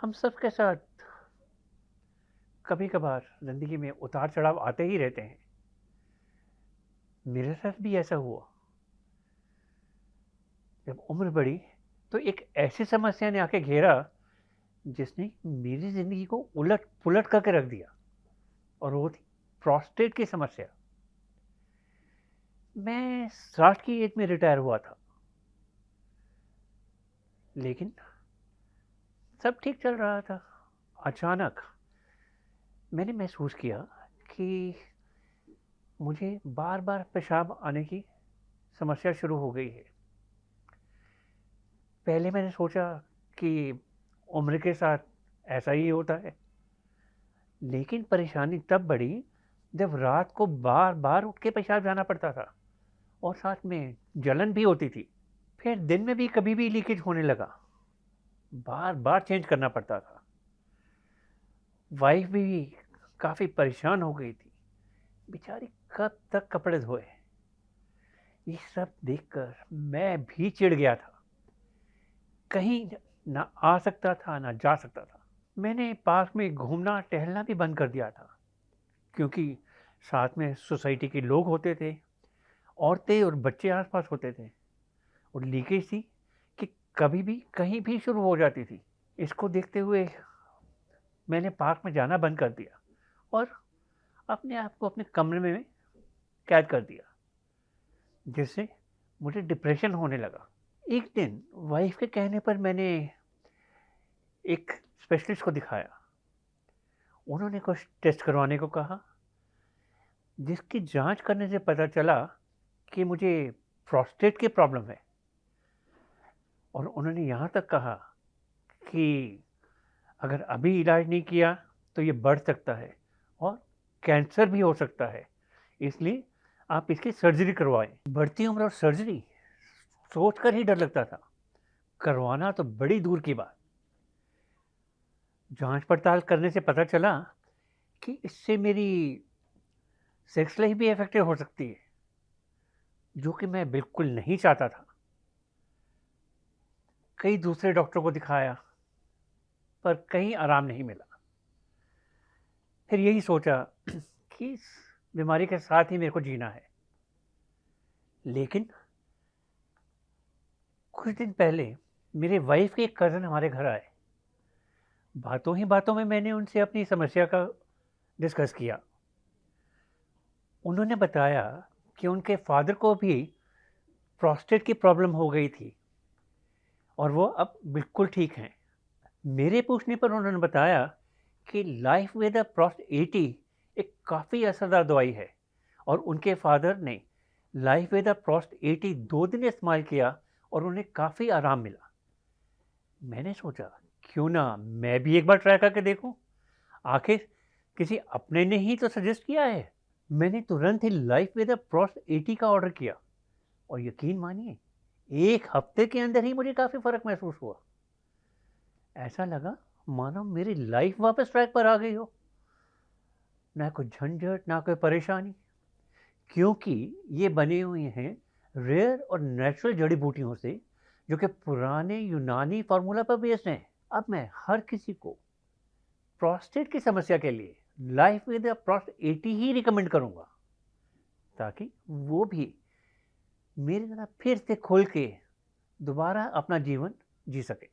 हम सब के साथ कभी कभार ज़िंदगी में उतार चढ़ाव आते ही रहते हैं। मेरे साथ भी ऐसा हुआ। जब उम्र बढ़ी तो एक ऐसी समस्या ने आके घेरा जिसने मेरी ज़िंदगी को उलट पुलट करके रख दिया। और वो थी प्रोस्टेट की समस्या। मैं 60 की एज में रिटायर हुआ था, लेकिन सब ठीक चल रहा था। अचानक मैंने महसूस किया कि मुझे बार बार पेशाब आने की समस्या शुरू हो गई है। पहले मैंने सोचा कि उम्र के साथ ऐसा ही होता है, लेकिन परेशानी तब बढ़ी जब रात को बार बार उठ के पेशाब जाना पड़ता था और साथ में जलन भी होती थी। फिर दिन में भी कभी भी लीकेज होने लगा, बार बार चेंज करना पड़ता था। वाइफ भी काफ़ी परेशान हो गई थी, बेचारी कब तक कपड़े धोए। ये सब देखकर मैं भी चिढ़ गया था। कहीं ना आ सकता था ना जा सकता था। मैंने पार्क में घूमना टहलना भी बंद कर दिया था, क्योंकि साथ में सोसाइटी के लोग होते थे, औरतें और बच्चे आसपास होते थे, और लीकेज थी कि कभी भी कहीं भी शुरू हो जाती थी। इसको देखते हुए मैंने पार्क में जाना बंद कर दिया और अपने आप को अपने कमरे में कैद कर दिया, जिससे मुझे डिप्रेशन होने लगा। एक दिन वाइफ के कहने पर मैंने एक स्पेशलिस्ट को दिखाया। उन्होंने कुछ टेस्ट करवाने को कहा, जिसकी जांच करने से पता चला कि मुझे प्रोस्टेट की प्रॉब्लम है। और उन्होंने यहाँ तक कहा कि अगर अभी इलाज नहीं किया तो ये बढ़ सकता है और कैंसर भी हो सकता है, इसलिए आप इसकी सर्जरी करवाएं। बढ़ती उम्र और सर्जरी सोचकर ही डर लगता था, करवाना तो बड़ी दूर की बात। जांच पड़ताल करने से पता चला कि इससे मेरी सेक्स लाइफ भी अफेक्टेड हो सकती है, जो कि मैं बिल्कुल नहीं चाहता था। कई दूसरे डॉक्टरों को दिखाया, पर कहीं आराम नहीं मिला। फिर यही सोचा कि इस बीमारी के साथ ही मेरे को जीना है। लेकिन कुछ दिन पहले मेरे वाइफ के एक कज़न हमारे घर आए। बातों ही बातों में मैंने उनसे अपनी समस्या का डिस्कस किया। उन्होंने बताया कि उनके फादर को भी प्रोस्टेट की प्रॉब्लम हो गई थी और वो अब बिल्कुल ठीक हैं। मेरे पूछने पर उन्होंने बताया कि लाइफ विद अ प्रोस्ट 80 एक काफ़ी असरदार दवाई है, और उनके फादर ने लाइफ विद अ प्रोस्ट 80 2 दिन इस्तेमाल किया और उन्हें काफ़ी आराम मिला। मैंने सोचा क्यों ना मैं भी एक बार ट्राई करके देखूं, आखिर किसी अपने ने ही तो सजेस्ट किया है। मैंने तुरंत ही लाइफ विद अ प्रोस्ट 80 का ऑर्डर किया, और यकीन मानिए 1 हफ्ते के अंदर ही मुझे काफ़ी फ़र्क महसूस हुआ। ऐसा लगा मानो मेरी लाइफ वापस ट्रैक पर आ गई हो। ना कोई झंझट ना कोई परेशानी, क्योंकि ये बने हुए हैं रेयर और नेचुरल जड़ी बूटियों से, जो कि पुराने यूनानी फार्मूला पर बेस्ड हैं। अब मैं हर किसी को प्रोस्टेट की समस्या के लिए लाइफ विद अ प्रोस्ट 80 ही रिकमेंड करूंगा, ताकि वो भी मेरी तरह फिर से खुल के दोबारा अपना जीवन जी सके।